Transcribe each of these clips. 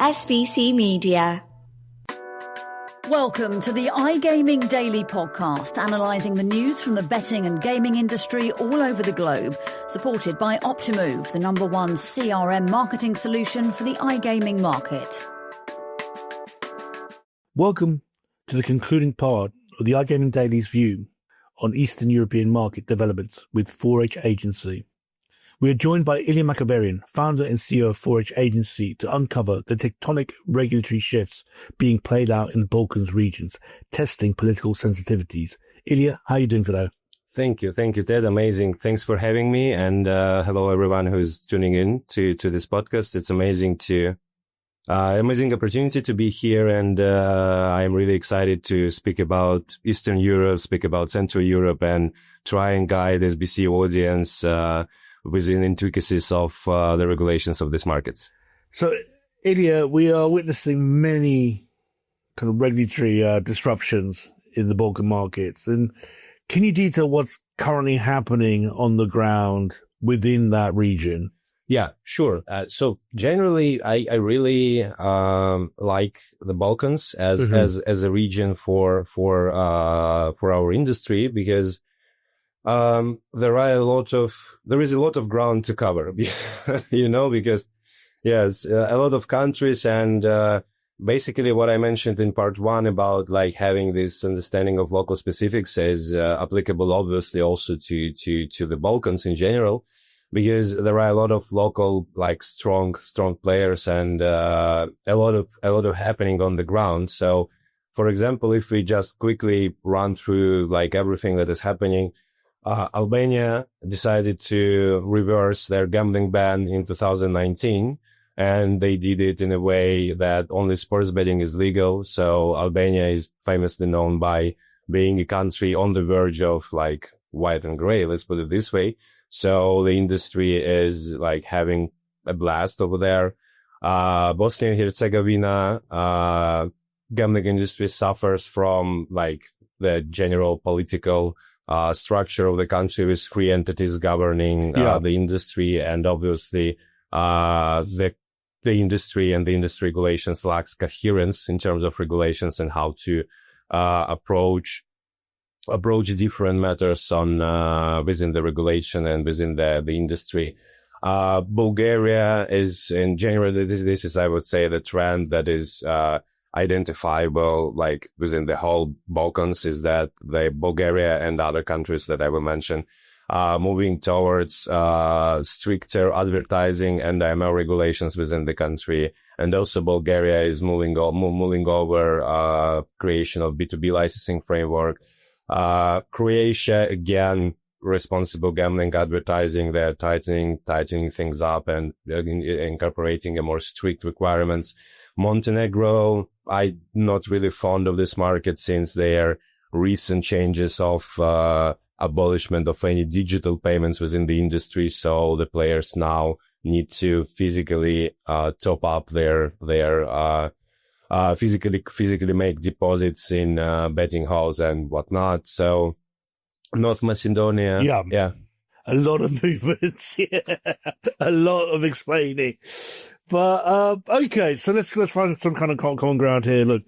SVC Media. Welcome to the iGaming Daily Podcast, analysing the news from the betting and gaming industry all over the globe, supported by Optimove, the #1 CRM marketing solution for the iGaming market. Welcome to the concluding part of the iGaming Daily's view on Eastern European market developments with 4H Agency. We are joined by Ilya Machavariani, founder and CEO of 4H Agency, to uncover the tectonic regulatory shifts being played out in the Balkans regions, testing political sensitivities. Ilya, how are you doing today? Thank you, Ted. Amazing. Thanks for having me. And hello, everyone who's tuning in to this podcast. It's amazing opportunity to be here. And I'm really excited to speak about Eastern Europe, speak about Central Europe, and try and guide SBC audience within intricacies of the regulations of these markets. So, Ilya, we are witnessing many kind of regulatory disruptions in the Balkan markets. And can you detail what's currently happening on the ground within that region? Yeah, sure. So generally, I really like the Balkans as a region for our industry, because there is a lot of ground to cover, because yes, a lot of countries, and basically what I mentioned in part one about like having this understanding of local specifics is applicable obviously also to the Balkans in general, because there are a lot of local like strong players and a lot of happening on the ground. So for example, if we just quickly run through like everything that is happening, Albania decided to reverse their gambling ban in 2019, and they did it in a way that only sports betting is legal. So Albania is famously known by being a country on the verge of like white and gray, let's put it this way. So the industry is like having a blast over there. Bosnia and Herzegovina, gambling industry suffers from like the general political structure of the country with three entities governing the industry, and obviously the industry and the industry regulations lacks coherence in terms of regulations and how to approach different matters on within the regulation and within the industry. Bulgaria is in general, this is I would say the trend that is identifiable like within the whole Balkans, is that the Bulgaria and other countries that I will mention moving towards stricter advertising and IML regulations within the country. And also Bulgaria is moving over creation of B2B licensing framework. Croatia, again, responsible gambling advertising, they're tightening things up and incorporating a more strict requirements. Montenegro, I'm not really fond of this market since their recent changes of abolishment of any digital payments within the industry. So the players now need to physically top up their physically make deposits in betting halls and whatnot. So North Macedonia, yeah. A lot of movements, a lot of explaining. But, okay, so let's find some kind of common ground here. Look,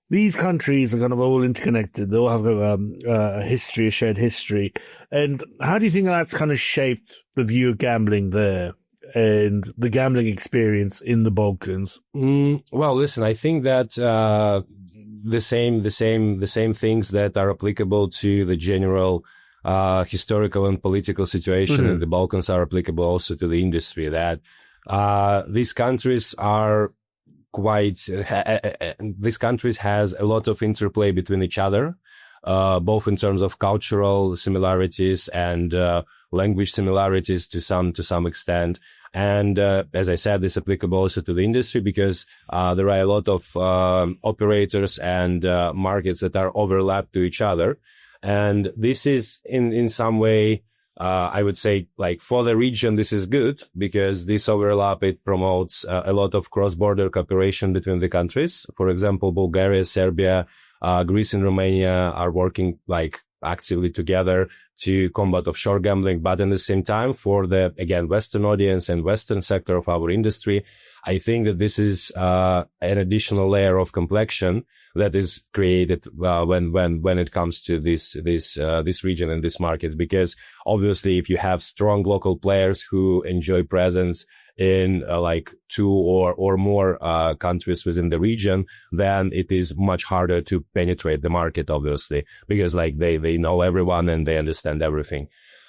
these countries are kind of all interconnected. They all have a history, a shared history. And how do you think that's kind of shaped the view of gambling there and the gambling experience in the Balkans? Well, listen, I think that the same things that are applicable to the general historical and political situation in the Balkans are applicable also to the industry. That these countries has a lot of interplay between each other, both in terms of cultural similarities and language similarities to some extent. And as I said, this is applicable also to the industry, because there are a lot of operators and markets that are overlapped to each other. And this is in some way, I would say, like for the region, this is good, because this overlap, it promotes a lot of cross-border cooperation between the countries. For example, Bulgaria, Serbia, Greece and Romania are working like actively together to combat offshore gambling. But in the same time, for the, again, Western audience and Western sector of our industry, I think that this is, an additional layer of complexion that is created, when it comes to this region and this markets. Because obviously, if you have strong local players who enjoy presence in like two or more countries within the region, then it is much harder to penetrate the market, obviously, because like they know everyone and they understand everything.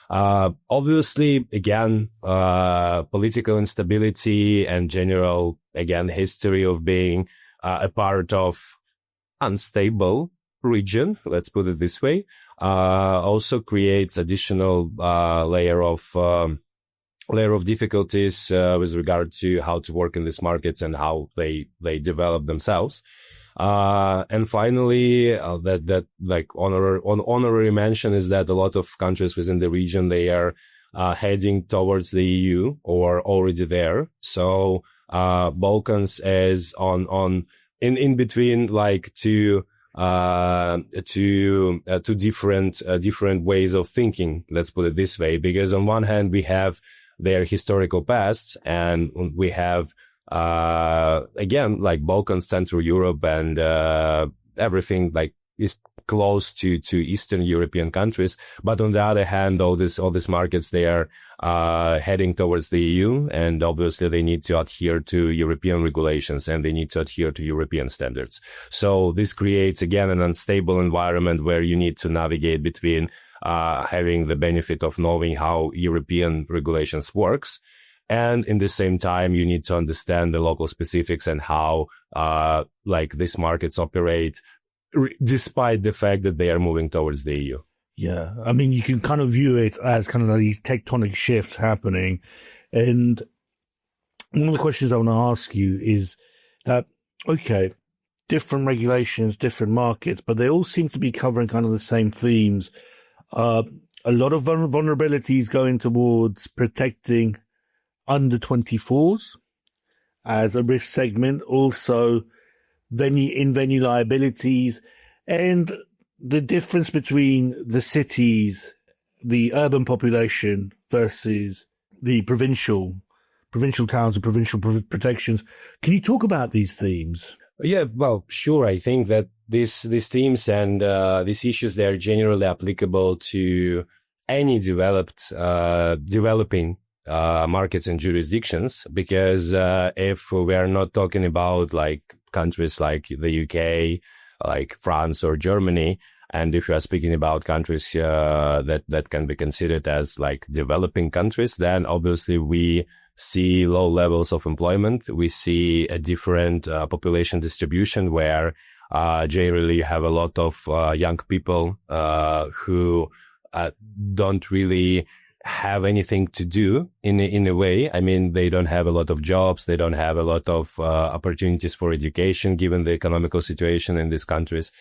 Obviously, again, political instability and general, again, history of being a part of unstable region, let's put it this way, also creates additional layer of difficulties with regard to how to work in these markets and how they develop themselves. And finally, that like honorary mention is that a lot of countries within the region, they are heading towards the EU or already there. So Balkans is in between like two different ways of thinking, let's put it this way, because on one hand we have their historical past, and we have again like Balkans, Central Europe, and everything like is close to Eastern European countries. But on the other hand, all these markets, they are heading towards the EU, and obviously they need to adhere to European regulations and they need to adhere to European standards. So this creates again an unstable environment where you need to navigate between having the benefit of knowing how European regulations works, and in the same time, you need to understand the local specifics and how, like these markets operate, despite the fact that they are moving towards the EU. Yeah. I mean, you can kind of view it as kind of like these tectonic shifts happening. And one of the questions I want to ask you is that, okay, different regulations, different markets, but they all seem to be covering kind of the same themes. A lot of vulnerabilities going towards protecting under 24s as a risk segment, also venue liabilities, and the difference between the cities, the urban population versus the provincial towns and provincial protections. Can you talk about these themes? Yeah, well, sure. I think that these themes and these issues, they are generally applicable to any developing markets and jurisdictions, because if we are not talking about like countries like the UK, like France or Germany, and if you are speaking about countries that can be considered as like developing countries, then obviously we see low levels of employment. We see a different population distribution where generally you have a lot of young people who don't really have anything to do in a way. I mean, they don't have a lot of jobs. They don't have a lot of opportunities for education, given the economical situation in these countries.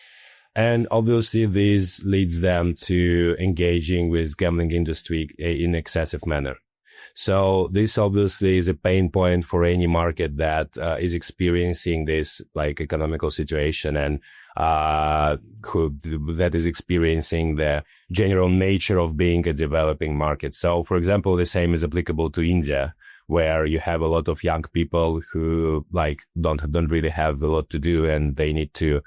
And obviously this leads them to engaging with gambling industry in excessive manner. So this obviously is a pain point for any market that is experiencing this like economical situation and that is experiencing the general nature of being a developing market. So, for example, the same is applicable to India, where you have a lot of young people who like don't really have a lot to do, and they need to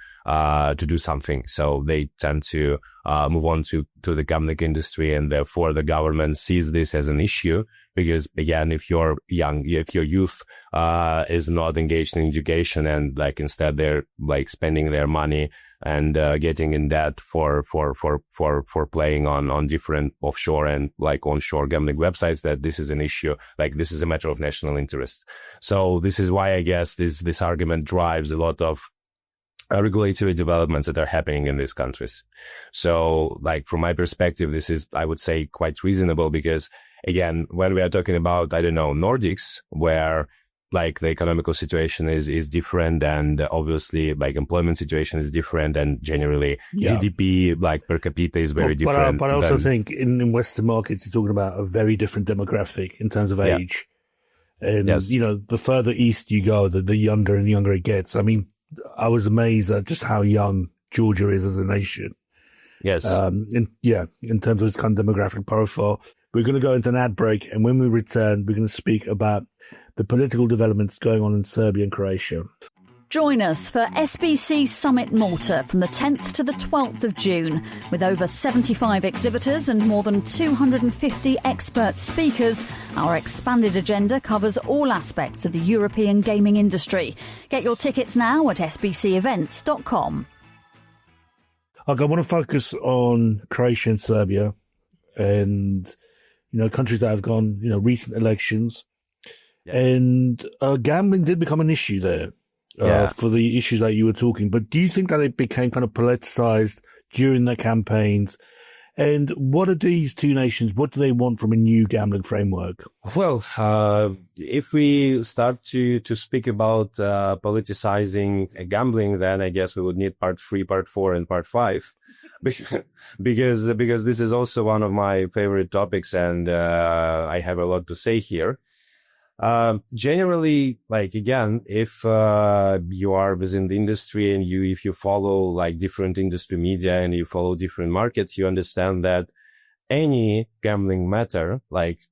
do something. So they tend to move on to the gambling industry, and therefore the government sees this as an issue. Because again, if your youth is not engaged in education, and like instead they're like spending their money and getting in debt for playing on different offshore and like onshore gambling websites, that this is an issue. Like this is a matter of national interest. So this is why I guess this argument drives a lot of regulatory developments that are happening in these countries. So like from my perspective, this is, I would say, quite reasonable, because again, when we are talking about, I don't know, Nordics, where like the economical situation is different, and obviously like employment situation is different, and generally GDP like per capita is very different. But I also think in Western markets, you're talking about a very different demographic in terms of age. And, you know, the further east you go, the younger and younger it gets. I mean, I was amazed at just how young Georgia is as a nation. Yes. In terms of its kind of demographic profile. We're going to go into an ad break, and when we return, we're going to speak about the political developments going on in Serbia and Croatia. Join us for SBC Summit Malta from the 10th to the 12th of June. With over 75 exhibitors and more than 250 expert speakers, our expanded agenda covers all aspects of the European gaming industry. Get your tickets now at sbcevents.com. I want to focus on Croatia and Serbia and, countries that have gone, recent elections. Yeah. And gambling did become an issue there. For the issues that you were talking. But do you think that it became kind of politicized during their campaigns? And what are these two nations? What do they want from a new gambling framework? Well, if we start to speak about politicizing gambling, then I guess we would need part 3, part 4, and part 5. because this is also one of my favorite topics, and I have a lot to say here. Generally, again, if you are within the industry and if you follow different industry media and you follow different markets, you understand that any gambling matter,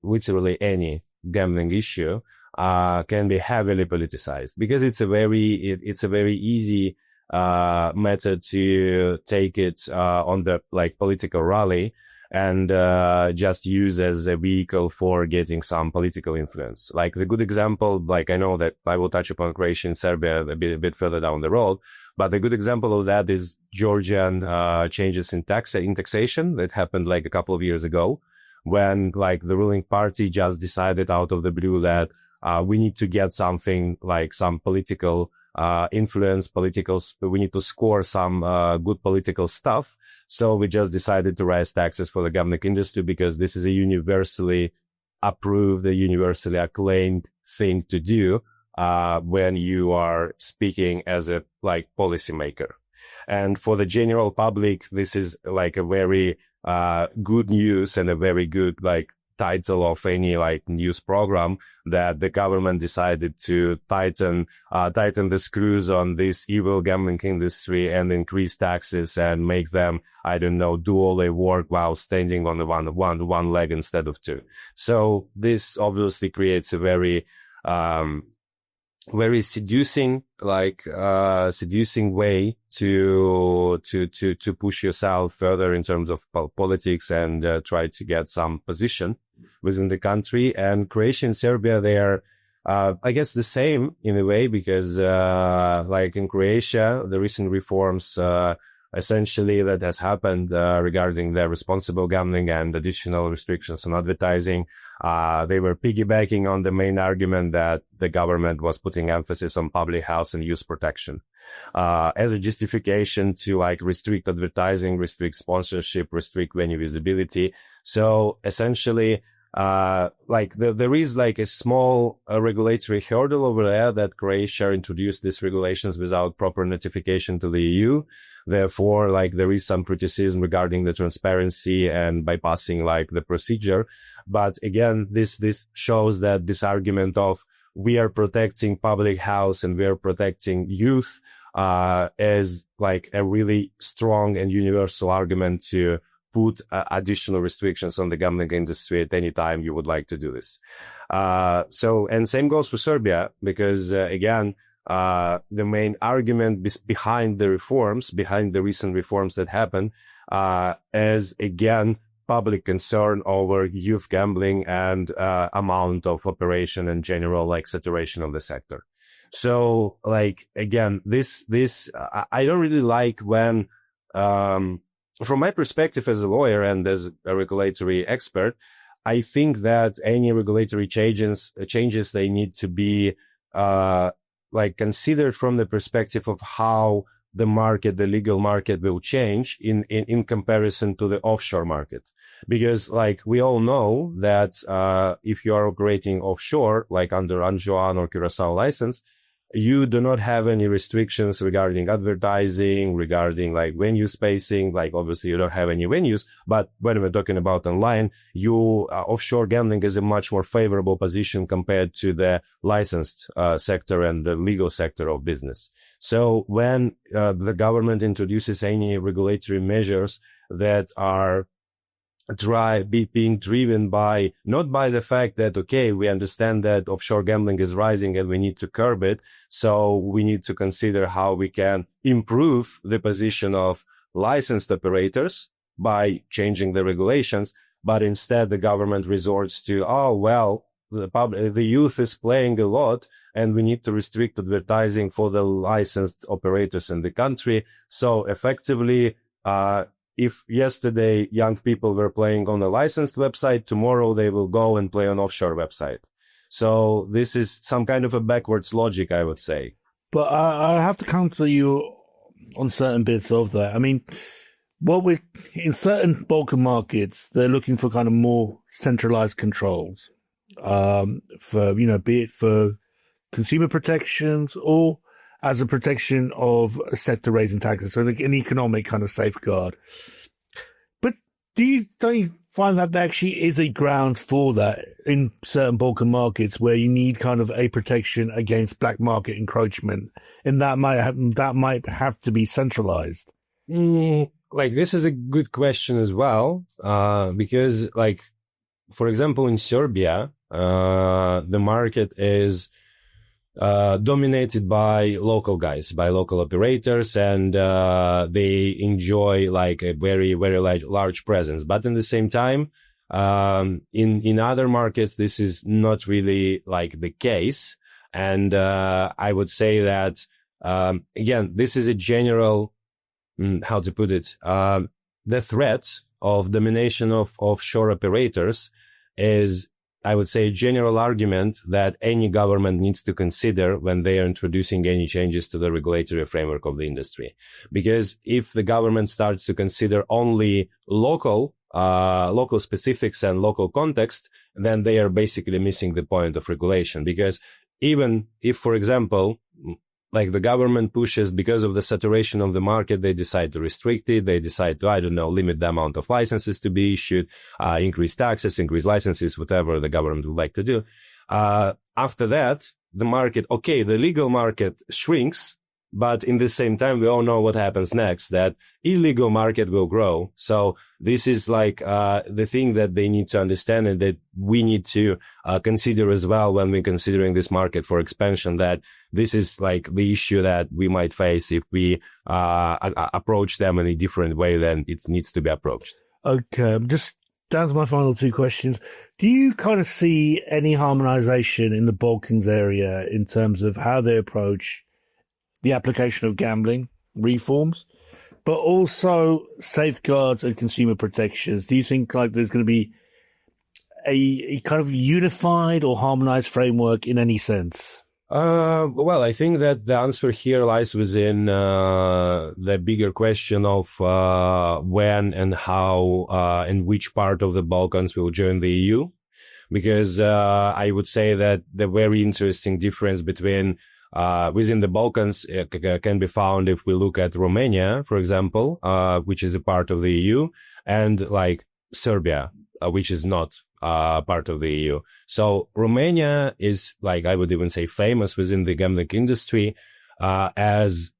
literally any gambling issue, can be heavily politicized, because it's a very easy method to take it on the political rally and just use as a vehicle for getting some political influence. The good example, I know that I will touch upon Croatia and Serbia a bit further down the road, but the good example of that is Georgian changes in taxation that happened a couple of years ago, when the ruling party just decided out of the blue that we need to get something some political influence, we need to score some good political stuff. So we just decided to raise taxes for the gambling industry, because this is a universally approved, a universally acclaimed thing to do when you are speaking as a policymaker. And for the general public, this is a very good news and a very good title of any news program, that the government decided to tighten the screws on this evil gambling industry and increase taxes and make them, do all their work while standing on the one leg instead of two. So this obviously creates a very seducing way to push yourself further in terms of politics and try to get some position within the country. And Croatia and Serbia, they are, I guess, the same in a way, because in Croatia, the recent reforms essentially that has happened regarding the responsible gambling and additional restrictions on advertising, they were piggybacking on the main argument that the government was putting emphasis on public health and youth protection as a justification to restrict advertising, restrict sponsorship, restrict venue visibility. So essentially, there is a small regulatory hurdle over there that Croatia introduced these regulations without proper notification to the EU. Therefore, there is some criticism regarding the transparency and bypassing the procedure. But again, this shows that this argument of we are protecting public health and we are protecting youth is a really strong and universal argument to put additional restrictions on the gambling industry at any time you would like to do this. And same goes for Serbia, because again, the main argument behind the recent reforms that happened, is again, public concern over youth gambling and, amount of operation and general, saturation of the sector. So, again, I don't really like when, from my perspective as a lawyer and as a regulatory expert, I think that any regulatory changes, they need to be, considered from the perspective of how the legal market will change in comparison to the offshore market. Because we all know that, if you are operating offshore, under Anjouan or Curacao license, you do not have any restrictions regarding advertising, regarding venue spacing. Obviously you don't have any venues, but when we're talking about online, offshore gambling is a much more favorable position compared to the licensed sector and the legal sector of business. So when the government introduces any regulatory measures that are being driven by, not by the fact that, okay, we understand that offshore gambling is rising and we need to curb it. So we need to consider how we can improve the position of licensed operators by changing the regulations. But instead the government resorts to, the youth is playing a lot and we need to restrict advertising for the licensed operators in the country. So effectively, if yesterday young people were playing on a licensed website, tomorrow they will go and play on offshore website. So this is some kind of a backwards logic, I would say. But I have to counter you on certain bits of that. I mean, in certain Balkan markets, they're looking for kind of more centralized controls, be it for consumer protections or as a protection of a sector raising taxes, so like an economic kind of safeguard. But don't you find that there actually is a ground for that in certain Balkan markets where you need kind of a protection against black market encroachment, and that might have to be centralized? This is a good question as well, because for example, in Serbia, the market is dominated by local guys, by local operators, and they enjoy a very, very large presence. But in the same time, in other markets, this is not really the case. And I would say that again, this is a general, how to put it, the threat of domination of offshore operators is, I would say, a general argument that any government needs to consider when they are introducing any changes to the regulatory framework of the industry. Because if the government starts to consider only local specifics and local context, then they are basically missing the point of regulation. Because even if, for example, the government pushes, because of the saturation of the market, they decide to restrict it. They decide to, limit the amount of licenses to be issued, increase taxes, increase licenses, whatever the government would like to do. After that, the legal market shrinks, but in the same time, we all know what happens next, that illegal market will grow. So this is the thing that they need to understand and that we need to consider as well when we're considering this market for expansion, that this is the issue that we might face if we approach them in a different way than it needs to be approached. Okay, I'm just down to my final two questions. Do you kind of see any harmonization in the Balkans area in terms of how they approach the application of gambling reforms, but also safeguards and consumer protections? Do you think there's going to be a kind of unified or harmonized framework in any sense? Well, I think that the answer here lies within the bigger question of when and how and which part of the Balkans will join the EU, because I would say that the very interesting difference between within the Balkans can be found if we look at Romania, for example, which is a part of the EU, and Serbia, which is not part of the EU. So Romania is, I would even say, famous within the gambling industry as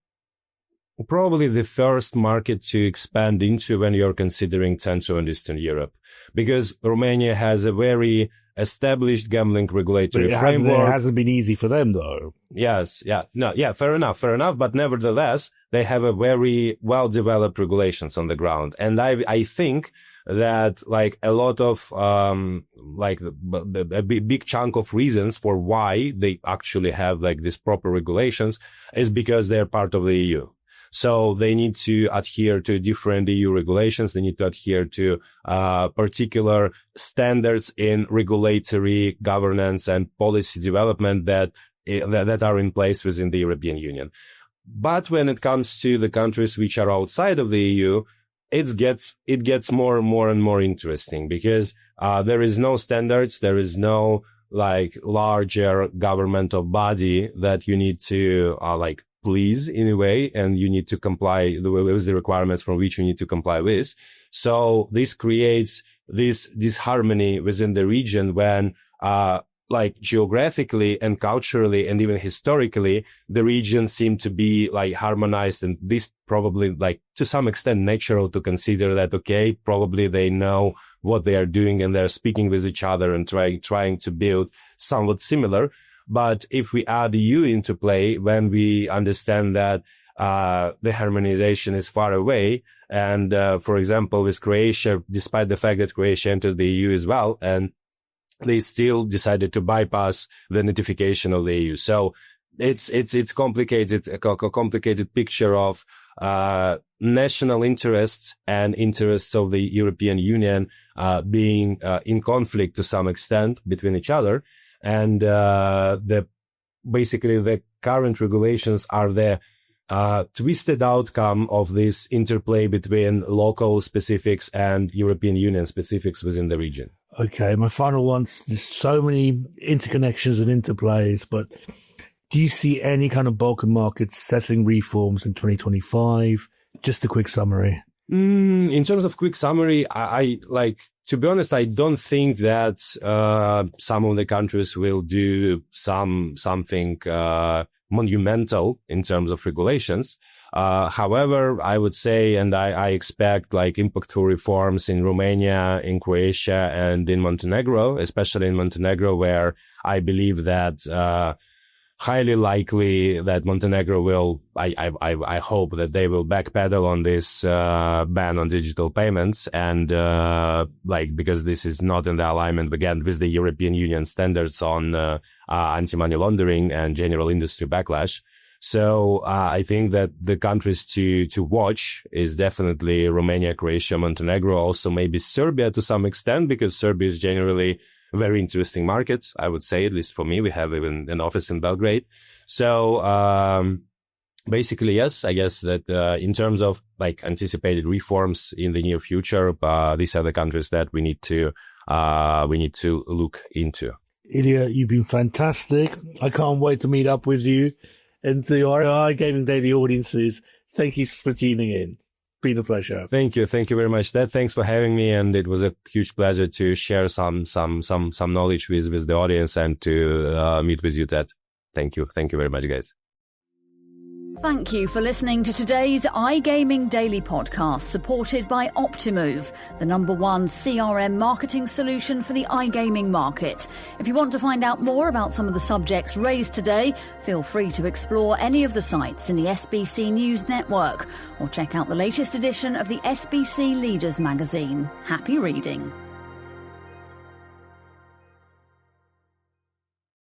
probably the first market to expand into when you're considering Central and Eastern Europe, because Romania has a very established gambling regulatory framework. It hasn't been easy for them, though. Yes. Yeah. No. Yeah. Fair enough. But nevertheless, they have a very well-developed regulations on the ground. And I think that a lot of, a big chunk of reasons for why they actually have these proper regulations is because they're part of the EU. So they need to adhere to different EU regulations. They need to adhere to particular standards in regulatory governance and policy development that are in place within the European Union. But when it comes to the countries which are outside of the EU, it gets more and more interesting, because there is no standards, there is no larger governmental body that you need to please in a way, and you need to comply with the requirements from which you need to comply with. So this creates this disharmony within the region when like geographically and culturally and even historically, the region seemed to be like harmonized, and this probably like to some extent natural to consider that, okay, probably they know what they are doing and they're speaking with each other and trying to build somewhat similar. But if we add EU into play, when we understand that the harmonization is far away, and for example, with Croatia, despite the fact that Croatia entered the EU as well, and they still decided to bypass the notification of the EU. So it's complicated, a complicated picture of national interests and interests of the European Union being in conflict to some extent between each other. And basically the current regulations are the twisted outcome of this interplay between local specifics and European Union specifics within the region. Okay, my final one, there's so many interconnections and interplays, but do you see any kind of Balkan markets settling reforms in 2025? Just a quick summary. In terms of quick summary, I like, to be honest, I don't think that some of the countries will do something monumental in terms of regulations. However, I would say, and I expect like impactful reforms in Romania, in Croatia, and in Montenegro, especially in Montenegro, where I believe that highly likely that Montenegro will, I hope that they will backpedal on this ban on digital payments, and because this is not in the alignment again with the European Union standards on anti-money laundering and general industry backlash. So I think that the countries to watch is definitely Romania, Croatia, Montenegro, also maybe Serbia to some extent, because Serbia is generally a very interesting market, I would say, at least for me. We have even an office in Belgrade. So basically, yes, I guess that in terms of like anticipated reforms in the near future, these are the countries that we need to look into. Ilya, you've been fantastic. I can't wait to meet up with you. And to our iGaming Daily audiences, thank you for tuning in. Been a pleasure. Thank you very much, Ted. Thanks for having me, and it was a huge pleasure to share some knowledge with the audience and to meet with you, Ted. Thank you very much, guys. Thank you for listening to today's iGaming Daily podcast, supported by Optimove, the #1 CRM marketing solution for the iGaming market. If you want to find out more about some of the subjects raised today, feel free to explore any of the sites in the SBC News network or check out the latest edition of the SBC Leaders magazine. Happy reading.